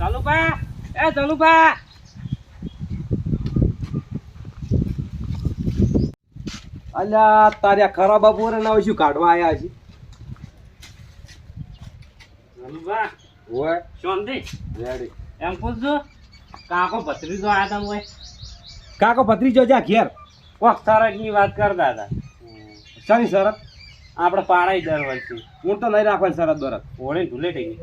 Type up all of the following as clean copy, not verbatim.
ચાલુભા, એ ચાલુભા. અલ્યા તાર્યા ખરાબ બપોરે ના શું કાઢવા આયા છે? ચાલુભા, ઓય શાંતિ? રેડી. એમ પૂછજો, કાકો ભત્રીજો આયા તા મોય? કાકો ભત્રીજો જા ઘેર. કોક શરતની વાત કરતા હતા. શાની શરત? આપણે પાડાઈ દર વર્ષે હું તો નહીં રાખવાની શરત બરત. હોળી ધૂળેટી ગઈ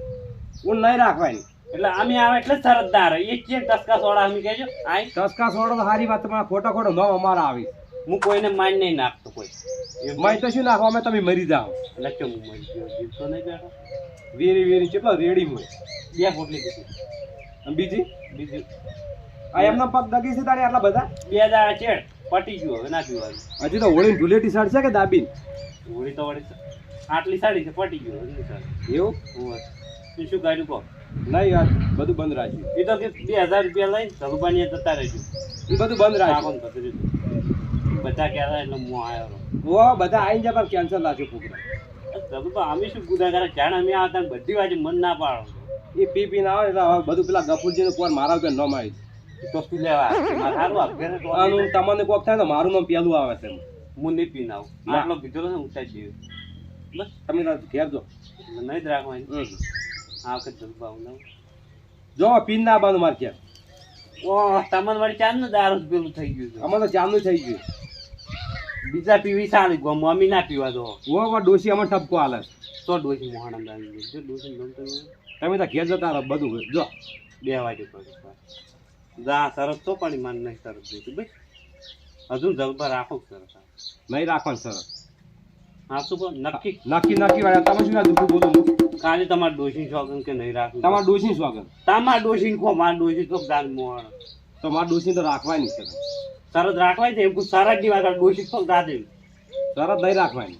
હું નહીં રાખવાની. એટલે અમે આવે એટલે જ શરતદાર એક છે ટસકા સોડા અમે કહેજો આઈ ટસકા સોડો તો સારી વાત, તમારા ખોટો ખોટો નો અમારા આવી. હું કોઈને માન નહીં નાખતો કોઈ મય તો શું નાખો, અમે તમે મરી જાઓ. એટલે કેમ હું મરી ગયો જીવતો નહીં બેઠો વેરી વેરી કેટલો રેડી હોય. 2 પોટલી દીધી અને બીજી બીજું આ એમના પગ દગી છે તારે આટલા બધા? 2 દાડા ચેડ પટી ગયું હવે ના પીવાનું હજી તો હોળી ધૂળેટી સાડ છે કે દાબીન? હોળી તો વળી આટલી સાડી છે પટી ગયું હજી સાડી એવું હોવે તું શું કાઢ્યું કહો નહીં યાર, બધું બંધ રાખ્યું. એ તો કે 2000 રૂપિયા લઈને ધરુબાની જતા રહેજો એ બધું બંધ રાખ્યું. આપણ પતરી બધા કહેતા એટલે હું આવ્યો ઓ બધા આઈ જા પણ કેન્સલ રાખ્યું પ્રોગ્રામ. ધરુબા અમે શું ગુદાગાર જાણ અમે આવતા ને બધી વાત મન ના પાડો એ પી પીને આવે એટલે હવે બધું પેલા ગફુરજીનું કોણ મારા ઉપર નામ આવી. તો શું લેવા સારું અભ્યાસ આનું તમને કોક થાય તો મારું નામ પેલું આવે છે. હું નહીં પીને આવું આટલો કીધો ને ઊંચાઈ જેવું બસ તમે તાર ઘેર જો. નહીં જ રાખવાની આ વખત ધરુબા આવું જો પીન ના બાંધો માર ઘેર. ઓહ તમને વળી ચાર ને દારૂ પેલું થઈ ગયું છે અમારે તો ચાંદનું થઈ ગયું. બીજા પીવી સારી ગો મમ્મી ના પીવા દો ઓ ડોસી અમારે ઠપકો હાલે છે. તો ડોસી મોહણમ દાવી જો ડોસી ગમ તો તમે તો ઘેર જતા રહો બધું જો. 2 વાગે પડે જા સરસ તો પણ માન નહીં સરસ દેતી બસ હજુ જલપા રાખો સરસ નહીં રાખવાનું સરસ. હા શું કહો નક્કી નક્કી નક્કી વાળા તમે શું દુઃખ બોલો? કાલે તમારે ડોસી શોખન કે નહીં રાખવું તમારા ડોસી સ્વાગત. તમારે ડોસી કો માર ડોસી તો દાન મોહણ તો મારા ડોસી તો રાખવાની છે. સરસ રાખવાય છે એમ કોઈ સરસ ની વાત ડોસી તો દાદે શરત નહીં રાખવાની.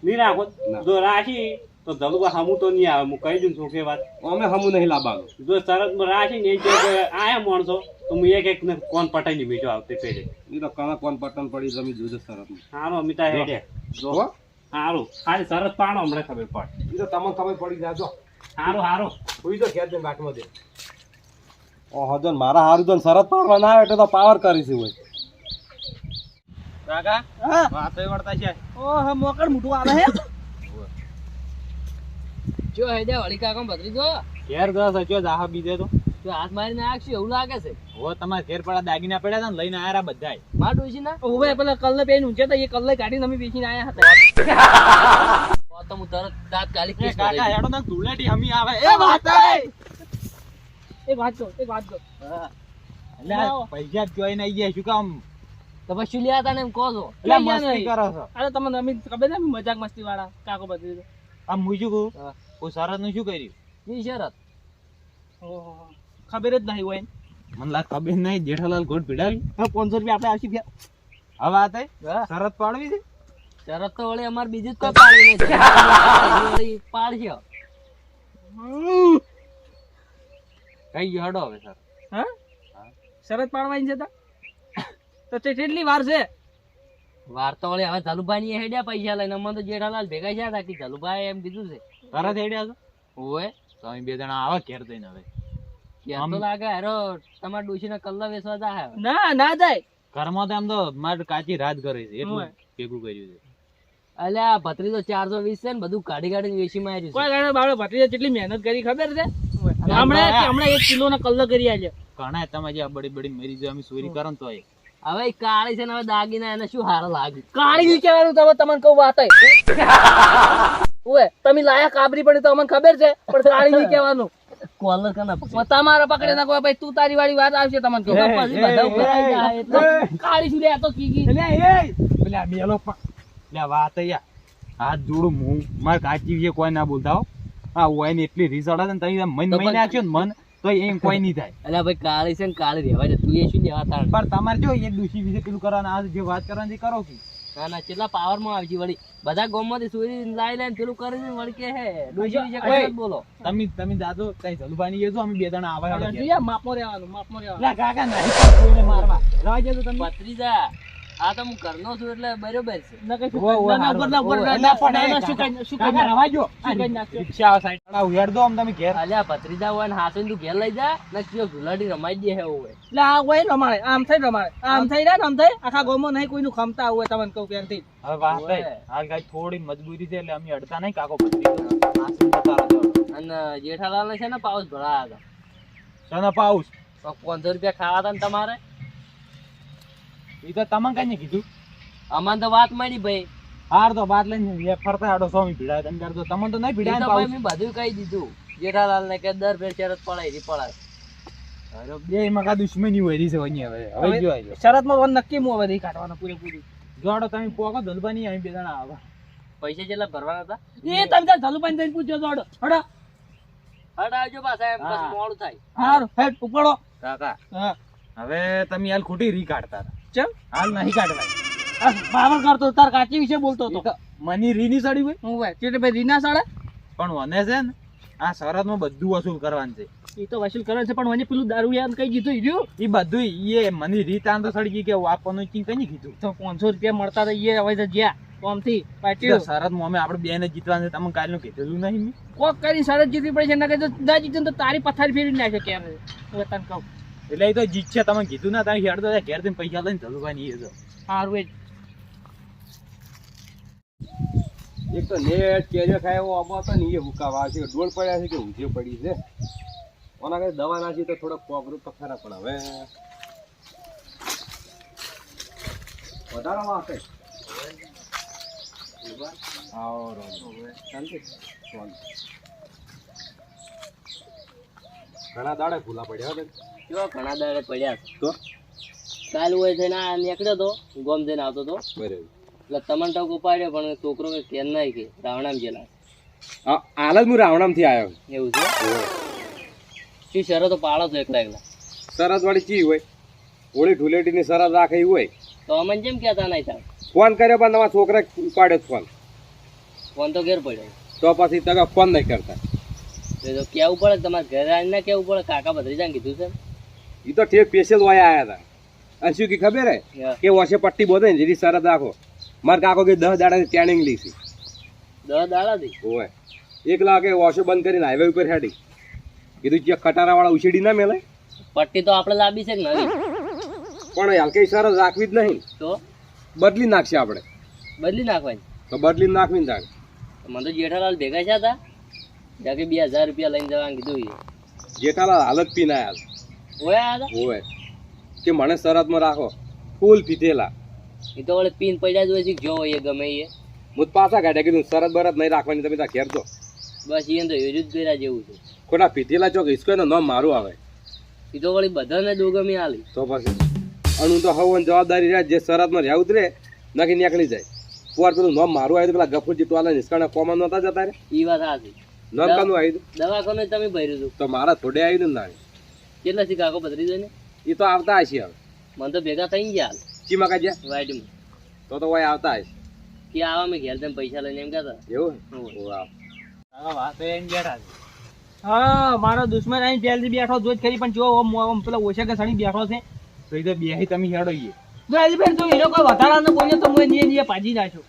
નહીં રાખો ના. જો રાખી તો જલપા હમું તો નહીં આવે હું કહી દઉં છોકરી વાત અમે હમું નહીં લાવવાનું. જો શરતમાં રાખી ને એ જે આયા માણસો તો હું એક ને કોણ પટાઈ ની બીજો આવતી પેલે એ તો કણા કોણ પટન પડી તમે જોજો શરત. સારું અમિતા હેડે જો સારું ખાલી સરસ પાડો હમણાં ખબર પડે એ તો તમને ખબર પડી જાય. જો સારું સારું સુઈ તો ઘેર જઈને વાટમાં દે. ઓહો જો મારા હારું તો શરત પાડવા ના આવે એટલે તો પાવર કરીશું હોય. કાકા હા વાતો વળતા છે ઓહ મોકળ મોટું આવે હે જો હેડે વળી કાકા બદલી જો ઘેર ગયો સચ્યો જાહા બીજે તો જો હાથ મારીને આખશું એવું લાગે છે હો તમારે ઘેર પડા દાગીના પડ્યા હતા ને લઈને આયા બધાય માર ડોસી ના ઓવે પેલા કલ્લે પેન ઊંચે તો એ કલ્લે કાઢીને અમે બેસીને આયા હતા તો હું તરત દાંત કાલી કેસ કાકા હેડો ના ધૂળેટી હમી આવે એ વાત એક વાત કહો એટલે પૈસા જોઈ ને આઈ ગયા શું કામ તો પછી શું લ્યા હતા ને એમ કહો છો એટલે મસ્તી કરો છો અરે તમને અમે ખબર ને મજાક મસ્તી વાળા કાકો બદલી આમ મૂજું કહું હા. કોઈ શરત નું શું કર્યું ની શરત ઓહો ખબર જ નહીં હોય મને લાગ ખબર નહીં જેઠાલાલ ગોટ પીડાવી 500 રૂપિયા આપણે આવશે હવે આ તઈ હા શરત પાડવી છે શરત તો વળી અમાર બીજી જ કોઈ પાડી નથી પાડશે કઈ ગયો હડો હવે સર હા શરત પાડવાની છે તો કેટલી વાર છે વાર તો વળી હવે ધલુભાઈ ની હેડ્યા પૈસા લઈને અમને તો જેઠાલાલ ભેગા થયા હતા કે ધલુભાઈ એમ કીધું છે તરત હેડ્યા છો ઓય તો અમે 2 જણા આવા ઘેર જઈને હવે કેમ તો લાગે હેરો તમાર ડોશી ને કલ્લા વેસવા જાય ના ના જાય ઘરમાં તો એમ તો મારે કાચી રાત કરી છે એટલું હોય. ભેગું કર્યું છે અલ્યા ભત્રી તો 420 છે ને બધું કાઢી કાઢીને વેચી માર્યું કોઈ ગાડે બાળો ભત્રીએ કેટલી મહેનત કરી ખબર છે હમણાં 1 કિલો ના કલ્લો કરી આલ્યો ઘણા તમે જે બડી બડી મરી જાય અમે ચોરી કરો ને તો હવે કાળી છે ને હવે દાગીના એને શું હારા લાગે કાળી ની કહેવાનું તમે તમને કહું વાત ઓય તમે લાયા કાબરી પડી તો અમને ખબર છે પણ કાળી ની કહેવાનું કોલર કના તમારા પકડે ના કોઈ ભાઈ તું તારી વાળી વાત આવશે તમને કહું પછી બધા ઉપર આવી જાય એટલે કાળી શું લે આ તો કીકી પેલા મેલો લે વાત યા હાથ જોડું હું માર કાચી વિશે કોઈ ના બોલતા હો આ ઓય ને એટલી રીસડ છે ને તમે મન નાખ્યો ને મન તો એમ કોઈ નહીં થાય અલ્યા ભાઈ કાળી છે ને કાળી રહેવા દે તું એ શું લેવા તાણ પણ તમારે જો એક દુષી વિશે પેલું કરવાનું આ જે વાત કરવાની કરો કે ના ના કેટલા પાવર માં આવજી વળી બધા ગામમાંથી સુઈ લાઈ લાઈને પેલું કરીને વળી કે હે ડોશી વિશે કોઈ મત બોલો તમે દાદો કઈ જલુભાની એ જો અમે 2 જણા આવા જોઈએ માપમાં રહેવાનું લા કાકા નહીં કોઈને મારવા રાહ જો તમે ભત્રીજા આ તો હું ઘરનો છું એટલે બરોબર છે ના, ના, ઉપર ના, ના પડે. શું કઈ કાકા, રવા જો. શું કઈ નાખ્યો? રિક્ષા આવે સાઈડ વાળા ઉયાડ દો આમ તમે ઘેર. અલ્યા ભત્રીજા હોય ને હાથે તું ઘેર લઈ જા ને કયો ગુલાડી રમાઈ દે હે હોય એટલે આ હોય રમાડે આમ થઈ રમાડે આમ થઈ રહ્યા ને આમ થઈ આખા ગામમાં નહીં કોઈનું ખમતા હોય તમને કહું પહેલથી હવે વાત થઈ. હાલ કાંઈ થોડી મજબૂરી છે એટલે અમે અડતા નહીં કાકો ભત્રીજો. આ શું બતાવો છો? અને જેઠાલાલ ને છે ને પાઉસ ભરાયા શેનો પાઉસ? હતા 500 રૂપિયા ખાવા હતા ને તમારે ઈ તો તમને કઈ નહીં કીધું. અમાન તો વાત મળી ભાઈ હાર તો બાદ લઈને ફરતા આડો સ્વામી ભીડાય તમે કરતો તમને તો નહીં ઈ ભીડાય તો ને ભાઈ પાઉસ. મેં બધું કહી દીધું જેઠાલાલ ને કે દર ફેર શરત પડાય રી પડાય અરે બે એમાં કા દુશ્મની હોય રહી છે વળી હવે જો આજો શરતમાં વન નક્કી હું હવે કાઢવાનો પૂરેપૂરી જોડો તમે પોકો દલબાની અહીં બે જણા આવા. પૈસા કેટલા ભરવાના હતા એ તમે ત્યાં જલુભાઈ જઈને પૂછજો દોડો હડો હટાવજો પાછા એમ હા. પછી મોડું થાય હારું હેડ ઉપડો કાકા હા હવે તમે હાલ ખોટી રી કાઢતા હતા. ચમ હાલ નહીં કાઢવાય. આ બાવળ કરતો તાર કાચી વિશે બોલતો ઈ હતો તો મની રી ની સડી હોય હું ભાઈ ચેટે ભાઈ રીના સાડા પણ મને છે ને આ શરતમાં બધું વસૂલ કરવાનું છે. એ તો વસૂલ કરે છે પણ મને પેલું દારૂ યાદ કઈ દીધું ઈ રહ્યું ઈ બધું ઈ મની રીત આમ તો સડી ગઈ કે આપવાનું કઈ કઈ કીધું. તો 500 રૂપિયા મળતા તો એ હવે તો જ્યાં કોમથી પાટી શરતમાં અમે આપણે બેને જીતવાનું છે તમે કાલનું કીધેલું નહીં મેં. કોક કરી શરત જીતવી પડે છે એના કે ના જીતે તો તારી પથારી ફેરવી નાખે કેમ હવે તને કહું એટલે એ તો જીત છે તમે કીધું ના તમે હેડ તો ઘેર થઈને પૈસા લઈને ચલુભાઈ એ તો હારું એ જ. એક તો નેટ કેરીઓ ખાય એવો આબો હતો ને એ હુકાવા છે ડોળ પડ્યા છે કે ઊંધિયો પડી છે ઓના કઈ દવા નાખી તો થોડોક કોગરું તો ખરા પણ હવે વધારે વાંકે આવો શાંતિ ઘણા દાડે ભૂલા પડ્યા હો કેવા ઘણા દાડે પડ્યા છે. તો કાલ હોય થઈને આ નીકળ્યો તો ગોમ જઈને આવતો તો બરાબર એટલે તમને ટોક ઉપાડ્યો પણ છોકરો કે કેમ નહીં કે રાવણામ ગયેલા હાલ જ હું રાવણામ થી આવ્યો એવું છે શું શરતો પાડો છો એકલા એકલા શરત વાળી ચી હોય હોળી ઢુલેટી ની શરત રાખે એવું હોય તો અમને જેમ કહેતા નહીં થાય ફોન કર્યો પણ તમારા છોકરા ઉપાડ્યો ફોન ફોન તો ઘેર પડ્યો તો પછી તમે ફોન નહીં કરતા તો કેવું પડે તમારે ઘરે આવીને કેવું પડે કાકા ભત્રીજાને કીધું છે એ તો ઠેક સ્પેશિયલ વાય આવ્યા હતા અને શું કી ખબર હે કે વોશે પટ્ટી બોધે ને જેની શરત રાખો મારે કાકો કે 10 દાડાની ટ્રેનિંગ લીધી 10 દાડાથી હોય એકલા કે વોશો બંધ કરીને હાઈવે ઉપર હેડી કીધું જે ખટારા વાળા ઉછેડી ના મેલે પટ્ટી તો આપણે લાવી છે કે નહીં પણ હાલ કઈ શરત રાખવી જ નહીં તો બદલી નાખશે આપણે બદલી નાખવાની તો બદલી નાખવી ને તાણ મને તો જેઠાલાલ ભેગા છે હતા જાકે 2000 રૂપિયા લઈને જવાનું કીધું જેઠાલાલ હાલત પીને આવ્યા હોય આ હોય કે મને શરતમાં રાખો ફૂલ પીધેલા એ તો વળે પીન પડ્યા જ હોય છે જો હોય એ ગમે એ મુજ પાછા કાઢ્યા કીધું શરત બરત નહીં રાખવાની તમે ત્યાં ઘેર તો બસ એને તો એજ જ કર્યા જેવું છે ખોટા પીધેલા ચોક હિસકો એનું નામ મારું આવે એ તો વળી બધાને દોગમી આલી તો પછી અને હું તો હવન જવાબદારી રહ્યા જે શરતમાં રહ્યા ઉતરે નાખી નીકળી જાય પોર પેલું નામ મારું આવ્યું પેલા ગફુરજી ટોલા નિષ્કાળના કોમા નહોતા જતા રે એ વાત સાચી નામ કાનું આવ્યું દવાખાને તમે ભર્યું હતું તો મારા થોડે આવ્યું ને નાની કેટલા છે કાકો ભત્રીજો ને એ તો આવતા હશે હવે મને તો ભેગા થઈ ગયા હાલ ચીમાં કાઢ્યા વાઈટમાં તો વય આવતા હશે કે આવા મેં ઘેર તેમ પૈસા લઈને એમ કહેતા એવું હોવે. વાહ કાકા વાત એમ બેઠા છે. હા મારો દુશ્મન અહીં પહેલથી બેઠો જોઈ ખરી પણ જો આમ પેલા ઓછા કે સણી બેઠો છે તો એ તો બેહી તમે હેડો ઈએ જો એલિફેન્ટ તો એનો કોઈ વધારાનો બોલ્યો તો હું નીએ ભાજી નાખ્યો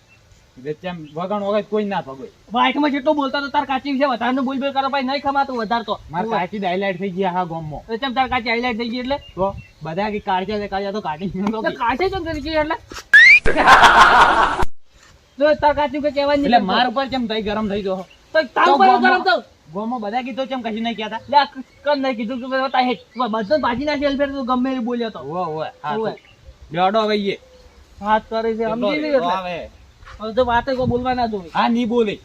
જેમ વગણ વગર કોઈ ના ભગોય. બાઇકમાં જેટલો બોલતા તો તાર કાચી વિશે વધારાનો બોલ બોલ કરો ભાઈ નહીં ખમાતું વધારતો મારે કાચી હાઈલાઈટ થઈ ગયા આખા ગામમાં. તો ચમ તાર કાચી હાઈલાઈટ થઈ ગઈ એટલે તો બધા કે કાઢ્યા તો કાઢી તો કાચે ચમ કરી ગઈ એટલે જો તાર કાચી કે કહેવાની એટલે માર ઉપર કેમ થઈ ગરમ થઈ જો તો તાર ઉપર ગરમ તો ગામમાં બધા કીધું કેમ કશું નહીં કહેતા. લે કર નહીં કીધું તું બતા હેટ બધો ભાજી નાખી એલિફેન્ટ તો ગમે એ બોલ્યો તો ઓવે ઓવે હા ઓવે. લેડો હવે ઈએ હાથ કરે છે સમજી લે એટલે હવે હવે તો વાતે કોઈ બોલવા ના જોઈ હા ની બોલે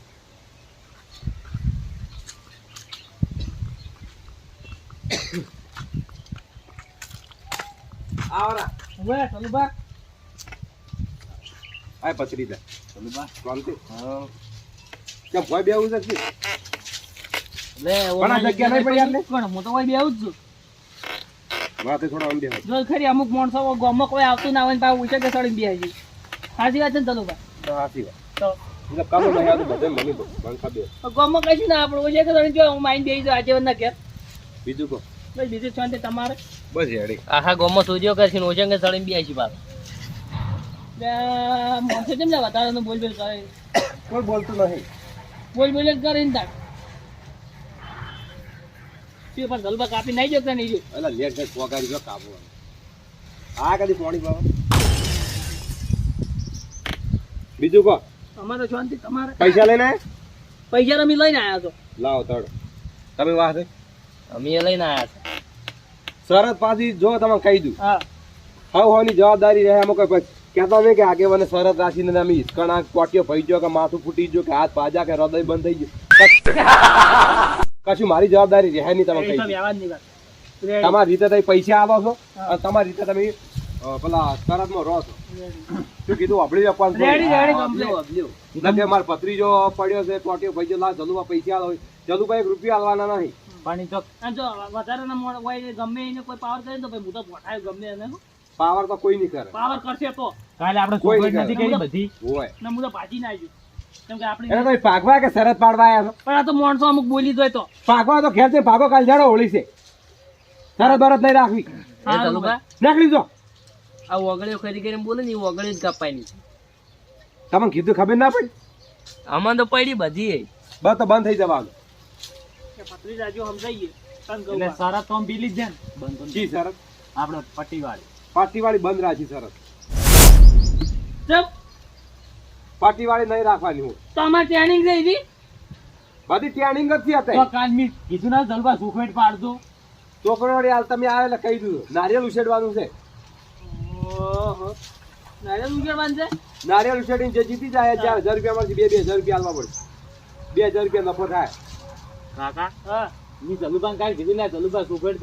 આવરા હવે ચાલુ બા આય પથરી દે ચલો બા શાંતિ કેમ ભય બેવું છે કે લે પણ આ જગ્યા નહીં પડી આપણે પણ હું તો કોઈ બેવું જ છું માથે થોડા આમ બેહો જો ખરી અમુક માણસો ગામમાં કોઈ આવતું ના હોય ને પાછું ઉછે કે સડી બેહી જાય સાચી વાત છે ને ચાલુ બા તો હાથી વાત તો એટલે કામ નહીં આવતું બધે મળી દો મને ખબર ગામમાં કશું ના આપણે ઉછે કે સડી જો હું માઈન બેહી જાઉં આજે ના ઘેર બીજું કો ભાઈ બીજું શાંતિ તમારે બસ હેડી આખા ગામમાં સોજો કરશે ને ઓછે કે સળીને બેસી પાછો મોણસો કેમ લે વધારાનું બોલ બોલ કરે કોઈ બોલતું નહીં. બોલ બોલ જ કરે ને તાર શું પણ ગલબા કાપી નાઈ જતા નહીં જો એટલે લેટ લેટ વગાડી જો કાબુ આ કદી પાણી પાવા બીજું કહો. અમારે શાંતિ તમારે પૈસા લઈને પૈસા અમે લઈને આવ્યા છો લાવો તડ તમે વાત અમે એ લઈને આયા છે. શરત પાછી જો તમે કહી દઉં હા હવાની જવાબદારી રહે એમાં કોઈ કહેતા નહીં કે આગેવાને શરત રાખીને અમે હિસકણા કોટીઓ ભઈ ગયો કે માથું ફૂટી ગયો કે હાથ પાજા કે હૃદય બંધ થઈ ગયું કશું મારી જવાબદારી રહે નહીં. તમે કહી દઉં. વ્યવહારની વાત તમારી રીતે તમે પૈસા આલો છો અને તમારી રીતે તમે પેલા શરતમાં રહો છો. શું કીધું આપણી આપવાનું રેડી થોડું? રેડી કમ્પ્લીટ એટલે મારો ભત્રીજો પડ્યો છે ટોટીઓ ભાઈ જો લા જલુમાં પૈસા આલો જલુભાઈ 1 રૂપિયા આલવાના નહીં. પણ ઈ તો અને જો વધારાના મોણ હોય ગમે એને કોઈ પાવર કરે ને તો ભાઈ હું તો પોઠાયો ગમે એને પાવર તો કોઈ નહીં કરે. પાવર કરશે તો કાલે આપણે કોઈ ચોખવટ નહીં નથી કરી બધી. હોય ને હું તો ભાજી ના આવ્યું કેમ કે એને આપણે તમે ભાગવા કે શરત પાડવા આવ્યા છો? પણ આ તો માણસો અમુક બોલી દોય તો ભાગવા તો ખેર છે ભાગો કાલ જાડો હોળી છે. શરત બરત નહીં રાખવી. એ ધલુભા, નાખી દો. આ ઓગળીઓ ખરી કરીને બોલે ને એ ઓગળી જ કપાયની છે. તમને કીધું ખબર ના પડી? આમાં તો પડી બધી બસ તો બંધ થઈ જવાનું. કે પતરી જાજો સમજાઈએ તન કહું એટલે વાત. શરત તો આમ પીલી જ છે ને બંધ તો જી શરત આપણે પટ્ટીવાળી. પાટીવાળી બંધ રાખી શરત. ચપ પાટીવાળી નહીં રાખવાની. હું તો અમારે ટ્રેનિંગ થઈ હતી બધી ટ્રેનિંગ જ છે તો અત્યારે. કાલ મેં કીધું ના જલવા ચોખવટ પાડજો. છોકરો હાલ તમે આવે એટલે કહી દીધું નારિયેળ ઉછેડવાનું છે. ઓહો નારિયેળ ઉગાડવાનું છે નારિયેળ ઉછેડીને જે જીતી જાય 1000 રૂપિયા માંથી 2000 રૂપિયા આલવા પડશે. 2000 રૂપિયા નફો થાય. કાકા હા મેં જલુભાને કાલ કીધું લે જલુભા ચોખવટ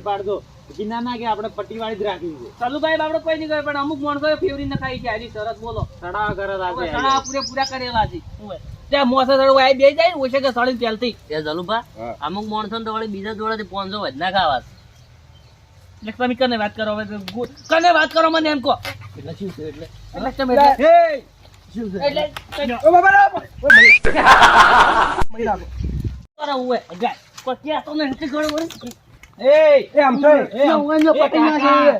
પાડજો કે ના કે આપણે પટ્ટીવાળી જ રાખવી છે. ચાલુભાઈ બાપડે કોઈ નહીં કરે પણ અમુક માણસો ફેવરી ન ખાઈ છે હારી સરસ બોલો સડાવા કરે હવે રાખે. સડા પૂરેપૂરા કરેલા છે હવે. ત્યાં મોસા સડો આઈ બે જાય ને ઓછે કે સડી તેલથી એ ધલુભા, હા. અમુક માણસો તો વળી બીજા જોડેથી 500 વધના ખાવા છે. એટલે તમે કને વાત કરો હવે કને વાત કરો મને એમ કહો એટલે શું છે એટલે એટલે તમે એટલે શું છે એટલે ઓ બાબા ઓ મહિલા કરો ઉવે જાય કોઈ ક્યાં તો નથી ગળો વળે એ આમ થઈ ઉવે જો પટી ના જાય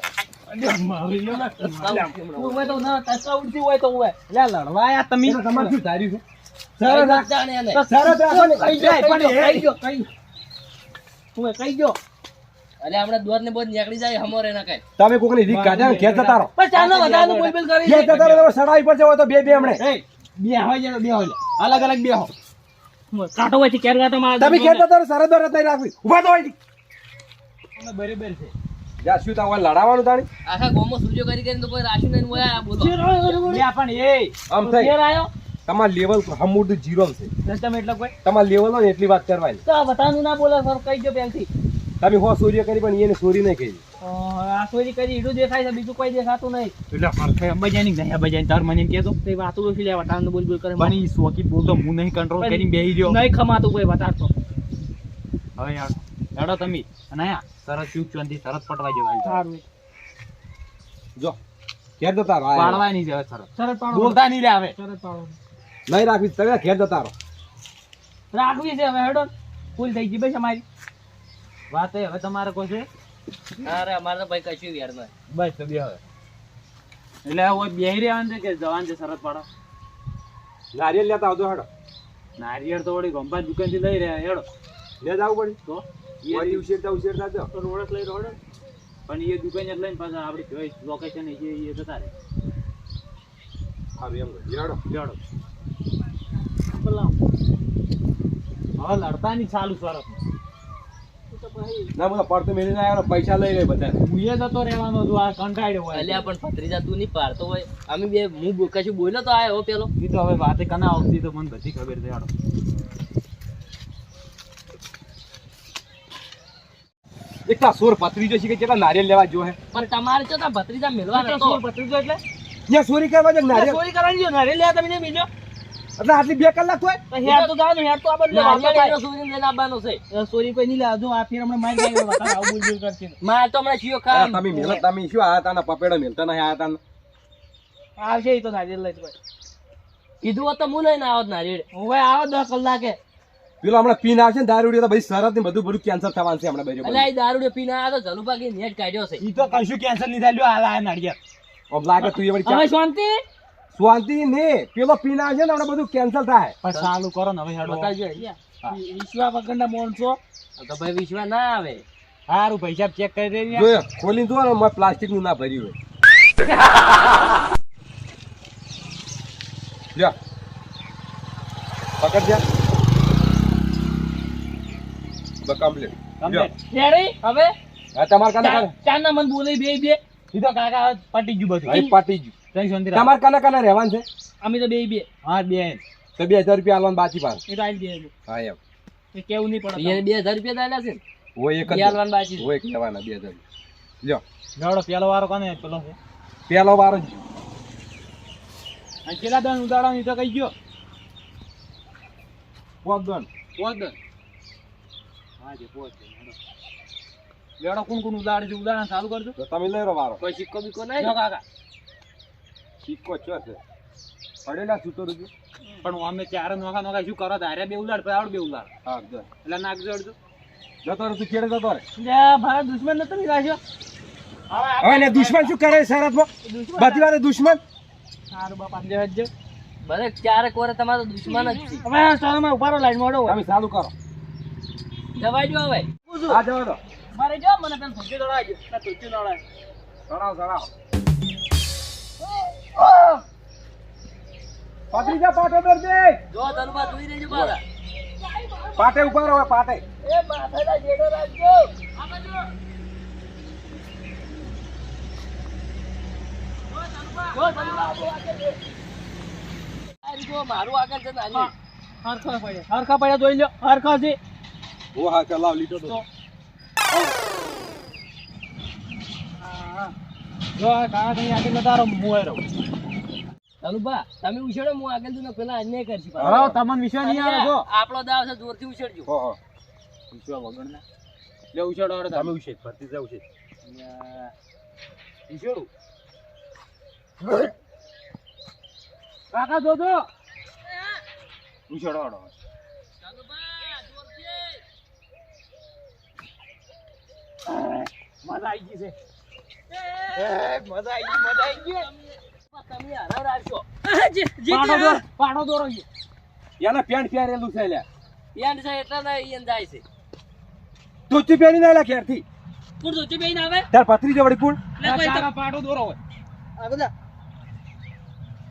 એટલે ઉવે તો ના તસા ઉડતી હોય તો ઉવે લડવા આયા તમે. તમારે શું ધાર્યું છે? સરસ જાણે એને. શરત રાખો ને. કઈ ગયો કઈ ગયો કઈ ઉવે કઈ ગયો એટલે આપણે દોર ને બોધ નીકળી જાય હમોરે ના કઈ. તમે કોકની રીત કાઢ્યા ને ઘેર જતા રહો. પણ ચાલો વધારાનું બોલ બોલ કરી ઘેર જતા રહો તમે સડાઈ પડશે હોય તો બે હમણે. એ બે હોય જાય બે હોય અલગ અલગ બે હો. કાંટો હોય કેર કાંટો માં તમે ઘેર જતા રહો શરત બરત નહીં રાખવી. ઉભા તો હોય બરાબર છે. જા શું તા લડાવવાનું તાણી આખા ગામમાં સૂર્યો કરી કરીને તો કોઈ રાશિ નહીં હોય આ બોલો. લે પણ એ આમ થઈ ઘેર આયો તમારા લેવલ હમુડ 0 છે. તમે એટલે કોઈ તમારા લેવલ હોય ને એટલી વાત કરવાની. તો આ વધારાનું ના બોલે સર કઈ ગયો પહેલથી તમે હો સૂર્ય કરી પણ એને સોરી નહીં કહી. આ ચોરી કરી ઈડું દેખાય છે બીજું કોઈ દેખાતું નહીં એટલે ફરખે અંબાજાની નહીં અંબાજાની તાર મને એમ કહેતો તે વાતો ઓછી લે વધારાનું બોલ બોલ કરે પણ ઈ શોકી બોલતો હું નહીં કંટ્રોલ કરીને બેહી રહ્યો. નહીં ખમાતું કોઈ વધારતો હવે યાર હેડો તમે અને આયા સરસ ચૂકચોનથી સરસ પટવાઈ જવાય. સારું જો ઘેર જતા રહો. પાડવા નહીં જવે સરસ. શરત પાડો બોલતા નહીં લે હવે. શરત પાડો નહીં રાખવી તમે ઘેર જતા રહો. રાખવી છે હવે હેડો ફૂલ થઈ ગઈ બસ અમારી વાત એ હવે તમારે કોઈ છે અરે અમારે તો ભાઈ કશું વેર નહીં. બસ તો બે હવે એટલે હવે બેહી રહેવાનું છે કે જવાન છે સરસ પાડો. નારિયેળ લેતા આવજો હેડો. નારિયેળ તો વળી ગંભા દુકાનથી લઈ રહ્યા હેડો લે જવું પડી તો વળી ઉછેરતા જાઓ. તો રોડક લઈ રોડ પણ એ દુકાન જ લઈને પાછા આપણી ચોઈસ લોકેશન એ જતા રહે. સારું એમ હેડો. હેડો બોલાવ હવે લડતા નહીં ચાલુ સરસ. ના મને પડતો મેળીને આવ્યો પૈસા લઈ લે બધા. હું એ જતો રહેવાનો છું આ કંટાળ્યો હોય. અલ્યા પણ ભત્રીજા તું નહીં પાડતો હોય. અમે બે હું કશું બોલ્યો તો આયો પેલો. એ તો હવે વાતે કના આવતી તો મને બધી ખબર છે હેડો. એકલા સોર પથરીજો છે કે કેટલા નારિયેળ લેવા જો હે. પણ તમારે તો ભત્રીજા મેળવા નતો. પત્રીજો એટલે ત્યાં ચોરી કરવા જાય નારિયેળ ચોરી કરવાની જો નારે લે તમે બીજો એટલે આટલી 2 કલાક હોય. તો હેર તો જાવ ને હેર તો આ બદલે વાતો નારિયેળ થાય એનો સૂર્ય લઈને આવવાનો છે. ચોરી કોઈ નહીં લાવજો આ ફેર હમણાં મારી ગાય બતા આવું બોલ બોલ કરશે માર તો હમણાં ચિયો આ ખામ. તમે મહેનત તમે શું આયા તાના પપેડો મેલતા નહીં આયા તાના. આવશે ઈ તો નારિયેળ લઈ ભાઈ કીધું હોત તો હું લઈને આવત નારિયેળ. હવે આવો 10 કલાકે પેલો હમણાં પીન આવશે ને દારૂ તો ભાઈ શરત ને બધું કેન્સલ થવાનું છે હમણાં એટલે બરાબર. આ દારૂ પીને આવ્યો તો જલુભા કે નેટ કાઢ્યો છે. ઈ તો કશું કેન્સલ નહીં થાય લ્યો હાલ આ નાળિયેર. આમ લાગે તું એ વળી હવે ચા- શાંતિ શાંતિ ને પેલો પીના છે ને આપણે બધું કેન્સલ થાય પણ ચાલુ કરો ને હવે હેડો બતાવજો. વિશ્વા વગરના માણસો તો ભાઈ વિશ્વાસ ના આવે. સારું પૈસા ચેક કરી દે જોયો ખોલી જો ને પ્લાસ્ટિક નું ના ભર્યું હોય લ્યો પકડ જા કમ્પ્લીટ રેડી હવે હા તમારે કાને કાને ચારના મન બોલે બે બે સીધો કાકા પટી ગયું બધું ભાઈ પાટી ગયું તઈ શાંતિ રાખ. તમારે કાને કાને રહેવાનું છે અમે તો બે બે હા બે તો 2000 રૂપિયા આલવાનું બાકી પાસ એ તો આવી દે હા એમ એ કેવું નહીં પડે એને 2000 રૂપિયા દાયેલા છે ને? હોય એક જ એ આલવાનું બાકી છે. હોય એક લેવાના 2000 લ્યો લેવડો પેલો વારો કોને પેલો છે પેલો વારો જ અને કેટલા દન ઉદાડવાની તો કઈ ગયો પોગન પોત દન હા જે પોત દન લેવડો કોણ કોણ ઉદાડે છે ઉદાડવાનું ચાલુ કરજો તો તમે લઈ રહ્યો વારો કોઈ સિક્કો બિક્કો નહીં જો કાકા સિક્કો ચો છે પડેલા છૂટો રૂપિયો પણ અમે ચારે નોખા નોખા શું કરો ધારે બે ઉલાડ પછી આવડ બે ઉલાડ હા જો એટલે નાખજો અડજો જતો રે તું કેડે જતો રે ભારત દુશ્મન નતો ની રાખ્યો હવે ને દુશ્મન શું કરે શરતમાં બધી વારે દુશ્મન સારું બાપા જજો ભલે ક્યારેક વાર તમારો દુશ્મન જ છે. હવે આ સ્ટોરમાં ઉભા રહો લાઈન મોડો તમે ચાલુ કરો જવાય જો હવે. હા જવા દો મારે જો મને પેલા ધોતી દોડાવજો ના ધોતી દોડાવ ચડાવ ચડાવ પાટી જા પાટો દર દે જો ધનુભા જોઈ રહેજો પાછા. પાટે ઉભા રહો પાટે એ માથાના જેડો રાખજો. આ બાજુ. જો ધનુભા આપણું આગળ છે. આ જો મારું આગળ છે નાની. હરખા પડ્યા જોઈ લો હરખા છે ઓ હા ચલાવ લીધો તો જો આ કાકા કઈ આગળ નતારો મુએ રહો ધનુભા તમે ઉછેડો હું આગળ જઈને પેલા અન્યાય કરશું પાછો. હવે તમને વિશ્વાસ નહીં આવે જો આપણો દાવ છે જોરથી ઉછેડજો. હો હો વિશ્વાસ વગર ના લે ઉછાડો અડે તમે ઉછેદ ભરતી જાવ છે ઉછાડું કાકા જો જો ઉછાડો અડો ધનુભા જોરથી. મજા આવી ગઈ છે મજા આવી ગઈ તમે હરાવ રાખજો. પાડો દોરો એના પેન્ટ પહેરેલું છે લ્યા પેન્ટ છે એટલે ને ઈયન જાય છે. ધોતી પહેરી ના લ્યા ઘેરથી પૂર ધોતી બેન આવે તાર પથરી જવડી પૂળ લે કોઈ તો પાડો દોરો હોય આ બધા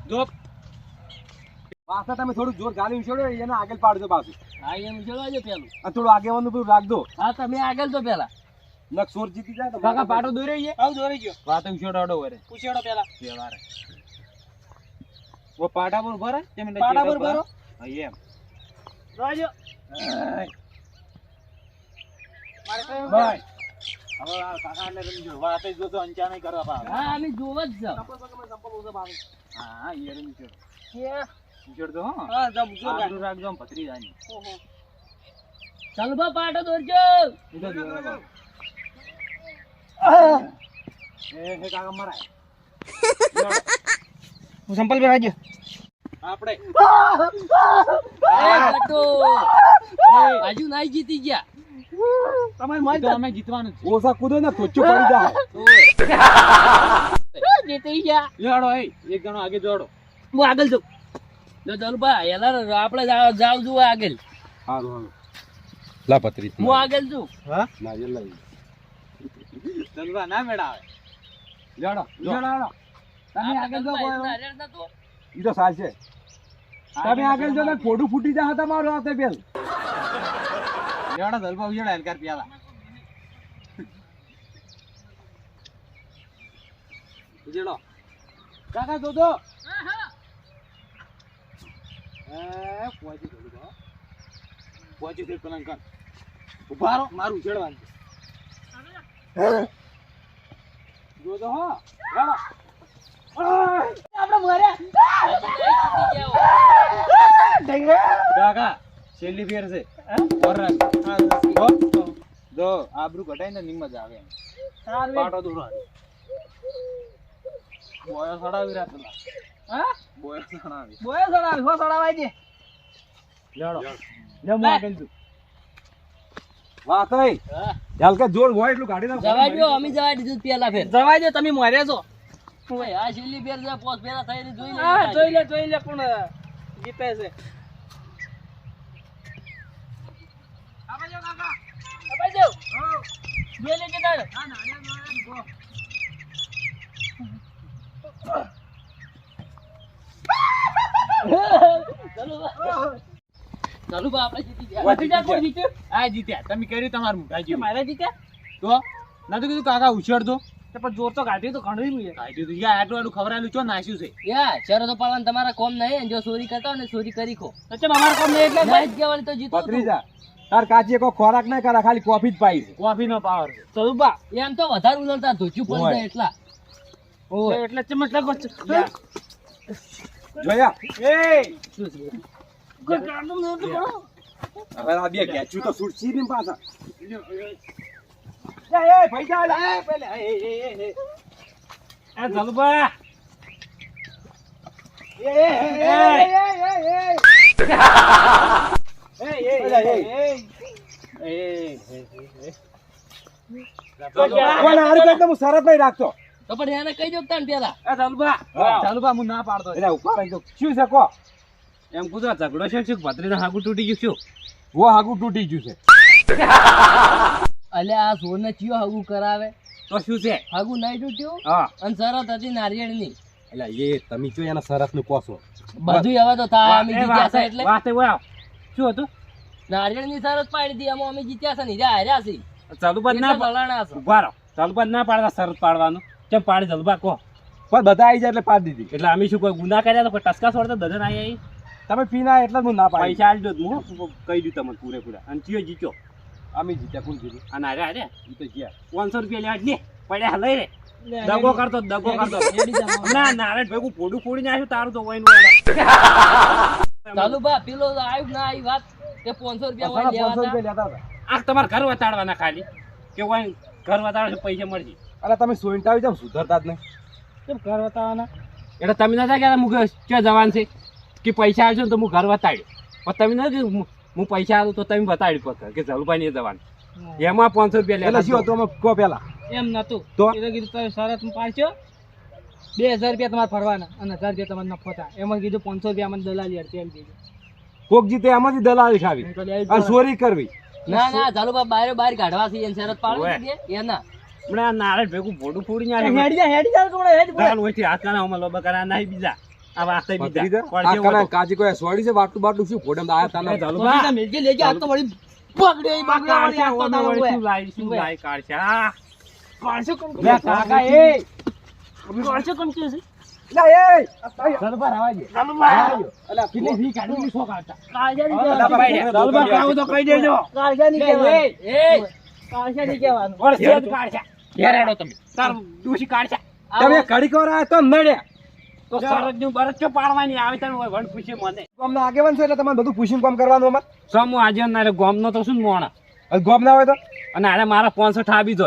જો પાછા તમે થોડું જોર ગાલી ઉછેડો એના આગળ પાડજો પાછું હા એમ ઉછેડવાજો પેલું. અને થોડું આગેવાનું પેલું રાખ દો હા તમે આગળ તો પેલા. નક સોર જીતી જાય તો કાકા પાડો દોર્યો છે આવ દોરી ગયો વાત ઉછાડો અડો વરે પૂછેડો પેલા પેલા વો પાડા પર ભરે તેમ પાડા પર ભરો. હા એમ જોજો ભાઈ હવે આ કાકા ને રમજો વાત જ જોતો અંચા નહીં કરવા પાવે હા અમે જોવ જ છે. હા યાર નીચે કે ઉછેડતો હો હા જબ જો આગળ રાખજો આમ પથરી જાની ઓહો ચાલો બા પાટો દોરજો. ઈધર દોરો બાબુ. હે કાકા મરાય હું સંપલ પર આવજો આપણે એ ગટો. હજુ નાઈ જીતી ગયા. તમારી તો મત અમે જીતવાનું જ ઓછા કૂદો ને થોચું પડી જાય જીતી ગયા છે જોડો એ એક જણો આગે જોડો હું આગળ જાઉં જો ધનુભા એલા આપણે જાવ જુઓ આગળ. હારું હારું લા પથરી હું આગળ છું. હા ના જે લઈ ચલવા ના મેળાવે જાડો જોડો તમે આગળ જો કોઈ હારે નતો. ઈ તો સાચે તમે આગળ જો ને ફોડું ફૂટી જાય તમારું હાથે બેલ જોડો દલપા ઉજડા હલકાર પ્યાલા ઉજડો કાકા જો જો પહોંચી ગયું પહોંચી ગયું પેલા કર ઉભા રહો મારું ઉછેડવાનું જો જો હો ચાલો આપણે મર્યા હજુ નાઈ જીતી ગયા હો. કાકા છેલ્લી ફેર છે ઓર રાખ હો જો આબરૂ ઘટાઈને નિમ્મ જ આવે એમ. સારું પાટો દોરો બોયો સડાવી રહ્યા પેલા હા બોયો સડાવી બોય સડાવ હો સડાવાય છે લેડો લે હું આગળ છું વાહ કઈ હા. ચાલ કે જોર હોય એટલું કાઢી નાખ જવા દો અમે જવા દીધું પેલા ફેર. જવાય દે તમે મર્યા છો ઓય આ છેલ્લી બેર જે પોસ બેરા થઈને જોઈ લે હા જોઈ લે કોણ જીતે છે આબાજો કાકા આબાજો જોઈ લે કે તાર ચાલુ બા આપણે જીતી ગયા વાહ, જીતી કોણ જીત્યું આ જીત્યા તમે કર્યું તમારું મોઢાજી મારા જીત્યા તો ના તો કીધું કાકા ઉછેડતો તો પણ જોર તો કાઢ્યું તો ઘણું મુએ કાઢ્યું તું યાર આટલું આટલું ખવડાવેલું ચો નાખ્યું છે યા શરતો પાડવાનું તમારા કોમ નહીં જો ચોરી કરતા હોય ને ચોરી કરી ખો તો ચમ અમાર કોમ નહીં એટલે ના જ કહેવાની તો જીતો તું. ભત્રીજા તાર કાચીએ કોઈ ખોરાક ના કરે ખાલી કોફી જ પાઈ છે કોફી નો પાવર છે સ્વરૂપા એમ તો વધારે ઉલળતા ધોચું પડી જાય એટલા એટલે ચમચ લાગો જોયા એ ગાંડું નહોતું કરો હવે આ બે ઘેચું તો સુરસી ને પાછા એ ભાઈ જા લે પેલે એ જલબા કોણ હારું કરતો હું શરત નહીં રાખતો તો પણ એને કહી દો તાન પેલા એ જલબા હા. જલબા હું ના પાડતો એટલે ઉપર આવી જાઉં. શું છે કો એમ કુદો ઝઘડો છે શું ભત્રીના હાગુ તૂટી ગયું શું વો હાગું તૂટી ગયું છે અલે આ સોને ચિયો હગું કરાવે તો શું છે હગું નહીં તૂટ્યું હા અને શરત હતી નારિયેળની એટલે એ તમે જો એના શરત નું કોસો બધું હવે તો થાય અમે જીત્યા છે એટલે વાતે વાવ શું હતું નારિયેળની શરત પાડી હતી એમાં અમે જીત્યા છે ને હીરા હાર્યા છે ચાલુબા ના એટલે વલાણા છે ઉભા રહો ચાલુબા ના પાડવા શરત પાડવાનું કેમ પાડી જલબા કહો પણ બધા આવી જાય એટલે પાડી દીધી એટલે અમે શું કોઈ ગુના કર્યા તો કોઈ ટસકા છોડતા દધન આવી તમે પીના એટલે જ હું ના પાડી પૈસા આલજો હું કહી દઉં તમને પૂરેપૂરા અને ચિયો જીત્યો અમે જીત્યા કોણ જીત્યું અને અરે અરે ઈ તો ગયા 500 રૂપિયા લેવા લે પડ્યા લઈ રે દગો કરતો ના નારાયણ ભાઈ હું ફોડું ફોડી નાખ્યું તારું તો વહીનું ચાલુ બા પેલો આવ્યું ના આવી વાત કે 500 રૂપિયા હોય લેવા 500 હતા. રૂપિયા લેતા હતા આ તમારે ઘર વતાડવાના ખાલી કે વહી ઘર વતાડો પૈસા મળશે અલા તમે સોઈન્ટા આવી જાવ સુધરતા જ નહીં કેમ ઘર બતાવવાના એટલે તમે નતા કહેતા હું ક્યાં જવાન છે કે પૈસા આવશે ને તો હું ઘર વતાડ્યું પણ તમે નથી હું પૈસા આવું તો તમે બતાડ્યું પત્ર કે જલુભાઈ નહીં જવાનું એમાં 500 રૂપિયા એટલે શું લેતા હતું અમે કહો પેલા એમ નતું તો? એ કીધું તમે શરત પાડશો 2000 રૂપિયા તમારે ફરવાના અને 1000 રૂપિયા તમારે નફો થાય એમાં કીધું 500 રૂપિયા મને દલાલી અડધી એમ કીધું કોક જીતે એમાંથી દલાલી ખાવી નહીં તો લેવી જ અને પડે. ચોરી કરવી ના ના ચાલુ બા બહાર કાઢવા છે એને શરત પાડવી ઓવે. દીધી એના હમણાં આ નારાયણ ભેગું ફોડું ફોડી હેડી નાખ્યું જા તું હેડી દાલ હોયથી હાથ ના હોમાં લોબા કરા નહીં બીજા આ વાતે ભત્રીજા, બીજા આ પડશે કના હોતો. કાજી કોઈ સોડી છે બાટલું બાટલું શું ફોડમ આયા તાના જલુભા, મેલજી લેજે આ તો વળી બગડ્યો ઈ બગડ્યો વળી આ તો ના વળી હોય. શું લાઈ, શું લાઈ કાઢશે? આ કાઢશો કોણ લે કાકા એ કાઢશો કોણ કે છે લે એ જલુભા રાવા દે. અલા કેટલી ફી કાઢી સો કાઢતા. કાળજા નહીં અલા, કહેવાનું. ભાઈ, જલુભા કાઢું તો કહી દેજો. કાળજા નહીં કહેવાનું. કાળજા નહીં કહેવાનું. ઓર સેજ કાઢશે. ઘેર હેડો તમે. તાર ડૂસી કાઢશે. તમે ઘડીક વાર આયા તો નડ્યા તો સરજનું બરજ ચો પાડવાની આવે તને હોય વણ પૂછે મને. અમને આગેવાન છે એટલે તમારે બધું પૂછીને કામ કરવાનું અમાર સમૂહ આજે નારે ગોમનો તો શું મોણા હવે ગોમ ના હોય તો અને આને મારા 500 ઠાબી દો.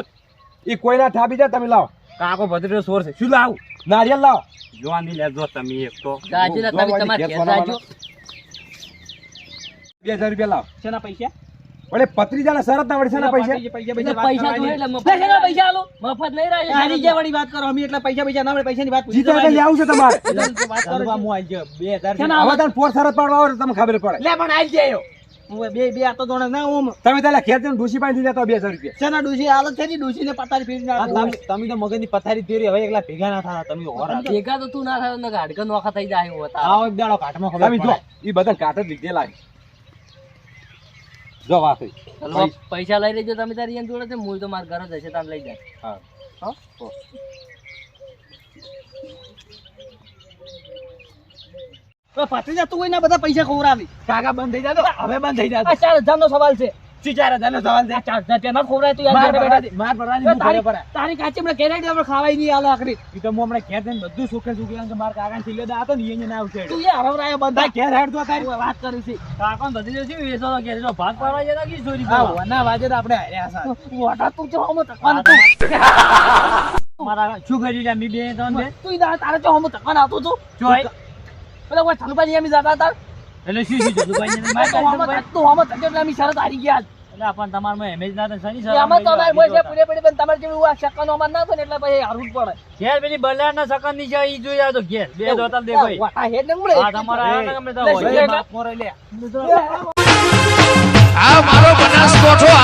એ કોઈના ઠાબી જાય તમે લાવો કાકો ભદ્રેલો સોર છે. શું લાવું? નારિયેલ લાવો જોવાની લેજો તમે એક તો. ગાજીલા તમે તમારે ઘેર જાજો 2000 રૂપિયા લાવો શેના પૈસા વળે પત્રીજાના શરત ના વળે શેના પૈસા એટલે પૈસા પૈસા જોઈએ એટલે મફત શેના પૈસા આલો મફત નહીં રહે હારી ગયા વાળી વાત કરો અમે એટલા પૈસા ના મળે પૈસાની વાત પૂછી જીતે એટલે લેવું છે તમારે વાત કરો જલુભા હું આઈ ગયો 2000 શેના હવે તમે પોર શરત પાડવા આવો એટલે તમને ખબર પડે લે પણ આઈ ગયો. હું બે આ તો દોણે ના ઓમ તમે તાલા ખેર જઈને ડૂસી પાણી દીધા તો 2000 રૂપિયા શેના ડૂસી હાલત છે ની ડૂસીને પતારી ફેરી ના તમે તો મગજની પથારી ફેરી હવે એકલા ભેગા ના થતા તમે ઓર ભેગા તો તું ના થાય ને ગાડકા નોખા થઈ જાય એવું હતા આવો એક દાડો કાટમાં ખબર તમે જો પડે. એ બધા કાટ જ લીધેલા છે. જો વાત થઈ. ચલો પૈસા લઈ લેજો તમે તારી એમ જોડે છે મૂળ તો મારા ઘરે જશે તાર લઈ જાય હા હો પત્રીજા તું એના બધા પૈસા ખવડાવી કાકા બંધ થઈ જાતો હવે બંધ થઈ જાતો. આ 4000 નો સવાલ છે શું 4000 નો સવાલ છે? 4000 રૂપિયા ના ખવડાય તું યાર માર બેઠા બેઠા માર પડવાની હું ઘરે પડે. તારી કાચી હમણાં કેરેડી આપણે ખાવાય નહીં આલો આખરી ઈ તો હું હમણાં ઘેર જઈને બધું સુખે સુખી આમ કે મારા કાકાને છેલ્લે હતો ને એને ના ઉછેડ્યો. તું યાર હવરાયો બંધા ઘેર હેડતો તારી હું વાત કરી છે કાકાને બધી જશે વેચો તો ઘેર જો ભાગ પાડવા જતા કી ચોરી હા, કરવા. ના વાજે તો આપણે હાર્યા સાહેબ. વાટા તું જો હમ તકવાન તું મારા શું કરી રહ્યા મી બે ત્રણ બે તું તારે જો હમ તકવાન આવતું તું જોઈ પેલા કોઈ ચાલુભાઈ એમ જતા હતા એટલે શું શું જતું ભાઈ ને તું હમ તક એટલે અમે શરત હારી ગયા એટલે પણ તમારમાં એમેજ ના થાય શની એ આમાં તો અમારે મોય છે પૂરેપૂરી, પણ તમારે જેવું આ સેકન્ડ અમાર ના થાય ને એટલે પછી હારવું જ પડે. ઘેર પેલી બલ્યાના સકન ની છે ઈ જોઈ આવજો ઘેર બે જોતા દેખો ઈ. આ હેડ ને મળે આ તમારા આયા ને ગમે તો લે, હોય. શેઠ. બાપ મોરે લે આ મારો બનાસકોઠો